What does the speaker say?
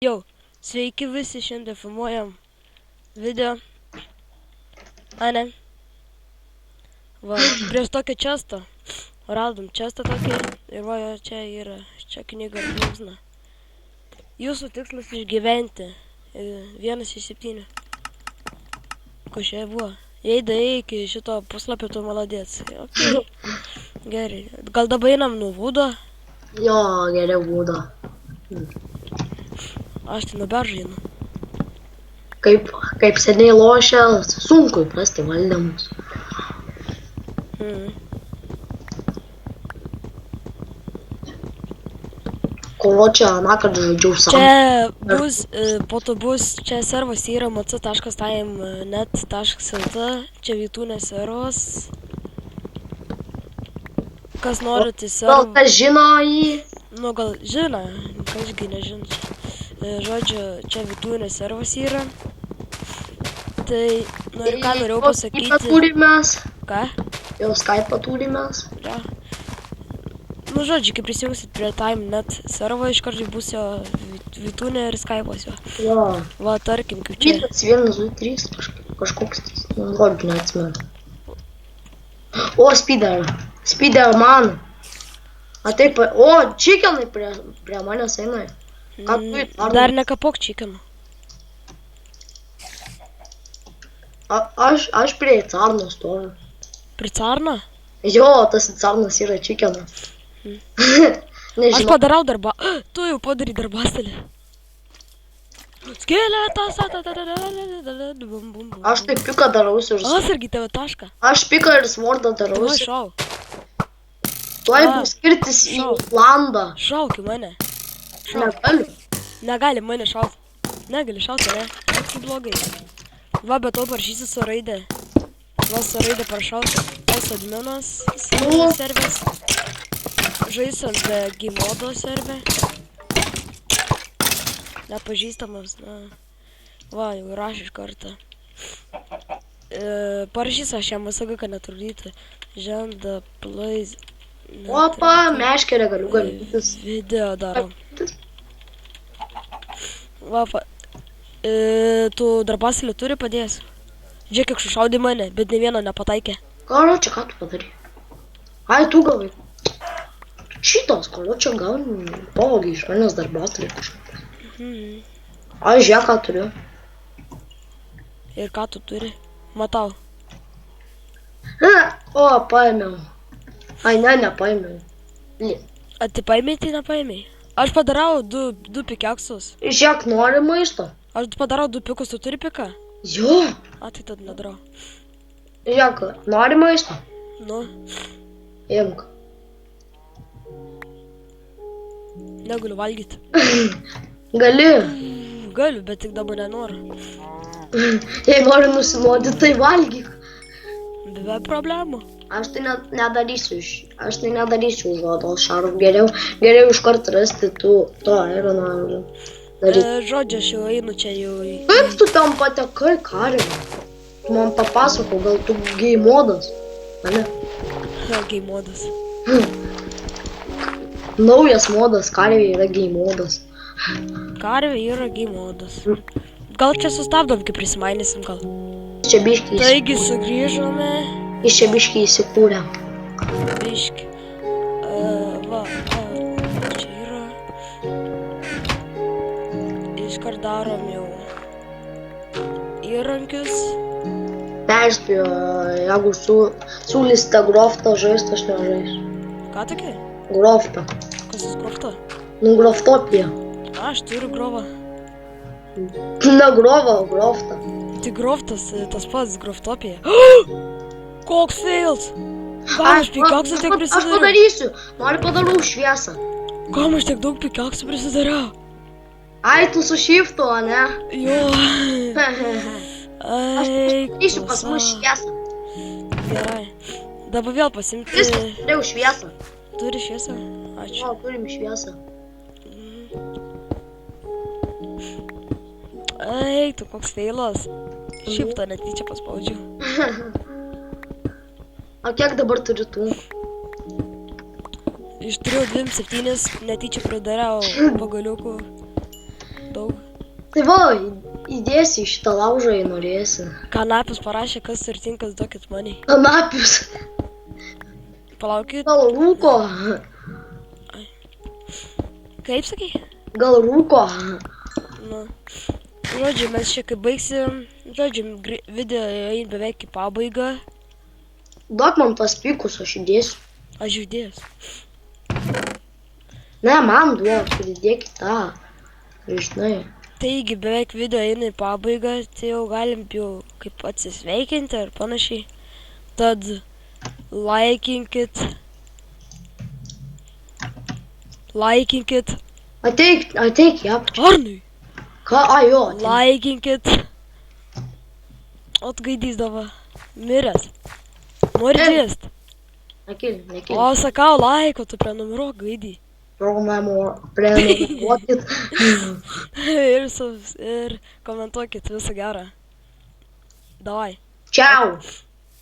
Jau, sveiki visi, šiandien filmuojam video. Ane? Va, prieš tokį čestą. Radom čestą tokį. Ir va, čia yra, čia knyga ir plunksna. Jūsų tikslas išgyventi. 1 iš 7. Ko čia buvo? Jei daėjai iki šito puslapio, tu maladėts. Okay. Gerai. Gal dabar einam nuo būdo? Jo, geriau būdo. Aš tai nuberžainu. Kaip seniai lošia, sunku įprasti valdymus. Kovo čia, kad žaidžiau savo. Čia bus, po to bus, čia servas yra mc.time.net.lt, čia Vytūnės servas. Kas nori, tai servas. Gal kas žino jį? Nu, gal žino, kažkai nežino. Žodžiu, čia Vytūnės servas yra. Tai, nu ir ką norėjau pasakyti. Skype turimės. Ką? Jau Skype turimės. Ja. Nu, žodžiu, kai prisijungsit prie Time.net servo, iš karto bus jo Vytūnė ir Skype'as jo. Jo. Va, tarkim, kaip čia. 1, 2, 3, kažkoks, žodžiu, neatsimenu. O, Spiderman. A taip, o, čickenai prie manęs eina. Ką tu įtarnai? Dar nekapok čickenų. Aš prie įtarno stoviu. Prie carno? Jo, tas įtarnas yra čickenas. Aš padarau darbą. Tu jau padarai darbastelį. Skeletas. Aš tai piką darausi ir... Atsargi tave tašką. Aš piką ir svordą Tuoj darausi. šau. Tuoj bus skirtis į Islandą. Šauk į mane. Negaliu. Negali mane šaut. Negali šaut, ne? Tai blogai. Va, bet to parašysi su raidė. Va, su raidė parašau. Tas adminas servės. Žaisam be Gmodo servė. Nepažįstamas, na. Va, jau rašė iš kartą. Parašys aš jam visagą, kad netrukdyti. Ženda, plays. Opa, meškerę galiu gamintis. Video darom. Va, tu darbastelį turi padėjęs. Žiūrėk, kiek sušaudė mane, bet ne vieno nepataikė. Karo, čia ką tu padarai? Ai, tu gavai. Šitos, karo, čia gal pavogiai iš manęs darbastelį kažką. Ai, žiūrėk, ką turiu. Ir ką tu turi? Matau. O, paėmiau. Ai, nepaėmiau. A, tai paėmėjai, tai nepaėmėjai. Aš padarau du pikeksus. Žiūrėk, nori maisto. Aš padarau 2 pikus, tu turi piką? Jo. A, tai tada nedarau. Žiūrėk, nori maisto. Nu, Imk. negaliu valgyti. Gali. Galiu, bet tik dabar nenoriu. Jei nori nusinuodyti, tai valgyk. Be problemų. Aš tai nedarysiu užuodos šarų. Geriau iškart rasti to ironą. Žodžiu, aš jau einu čia jau į... Kaip tu tam patekai, Karin? Tu man papasakau, gal tu gay modas? Ane? Gay modas. Naujas modas, karvė yra gay modas. Karvė yra gay modas. Gal čia sustabdom, kai prisimainysim gal. Čia biškiai Taigi sugrįžome. Iš čia biškiai įsikūrė. Biški. Va, čia yra. Iškart darom jau įrankius. Perspėjo, jeigu siūlysite groftą žaist, aš nežaisiu. Ką tokia? Groftą. Kas jis grofta? Nu, groftopija. Aš turiu grovą. Ne grovą, o groftą. Tai groftas, tas pats groftopija. Koks fails? Kam aš pikaksą tiek Aš prisidariau? padarysiu. Nori padarau šviesą. Kam aš tiek daug pikaksų prisidariau? Ai, tu su shiftu, o ne? Jo. Aš padarysiu pas mus šviesą. Gerai. Dabar vėl pasimti. Viskas, turėjau šviesą. Turi šviesą? Ačiū. O, turim šviesą. Eik, tu koks feilas. Šifto netyčia paspaudžiau. O kiek dabar turi tu? Iš turėjau 27, netyčia pridariau pagaliukų daug. Tai va, įdėsi į šitą laužą, jei norėsi. Kanapius parašė, kas turtingas, duokit mani. Kanapius. Palaukit. Gal rūko. Kaip sakai? Gal rūko. Nu. Žodžiu, mes čia kaip baigsim. Žodžiu, video eina beveik į pabaigą. Duok man tas pikus, aš įdėsiu. Aš judėjęs. Ne, man duok, įdėk į tą. Žinai. Taigi, beveik video eina į pabaigą, tai jau galim jau kaip atsisveikinti ar panašiai. Tad laikinkit. Laikinkit. Ateik į apačią. Arnui! Ką, jo, ateik. Laikinkit. Atgaidys dabar. Miręs. Nori dėst. Nekil. O, sakau, laiko, tu prenumeruok gaidį. Prenumeruokit. Ir komentuokit visą gerą. Davai. Čiau.